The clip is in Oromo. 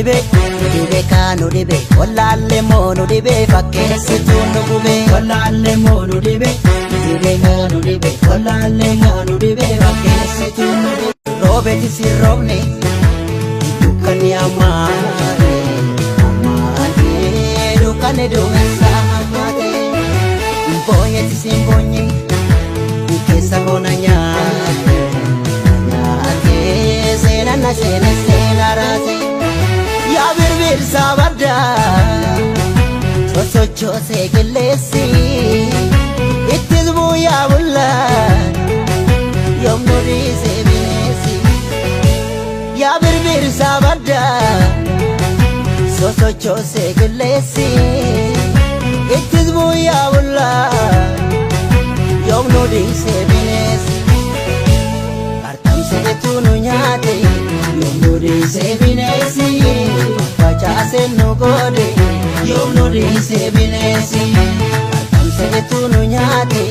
dibe kanu dibe wallaale moonu dibe fakkeessitu nu gube wallaale moonu dibe kanu dibe wallaale moonu dibe fakkeessitu nu gube roobeti si roobne dukkani amaare dukkani duumessa amaate mbonyeti si mbonye keessa koona nyaate seenana seena raase yaa birbirsa barda sosochoosee qilleessi ittis bu'aa bullaan yommuu dhiisee bineessi yaa birbirsa barda sosochoosee qilleessi ittis bu'aa bullaan yommuu dhiisee bineessi artamseetu nu nyaate yommuu dhiisee bineessi facaasee nu godhe yommuu dhiisee bineessi artamseetu nu nyaate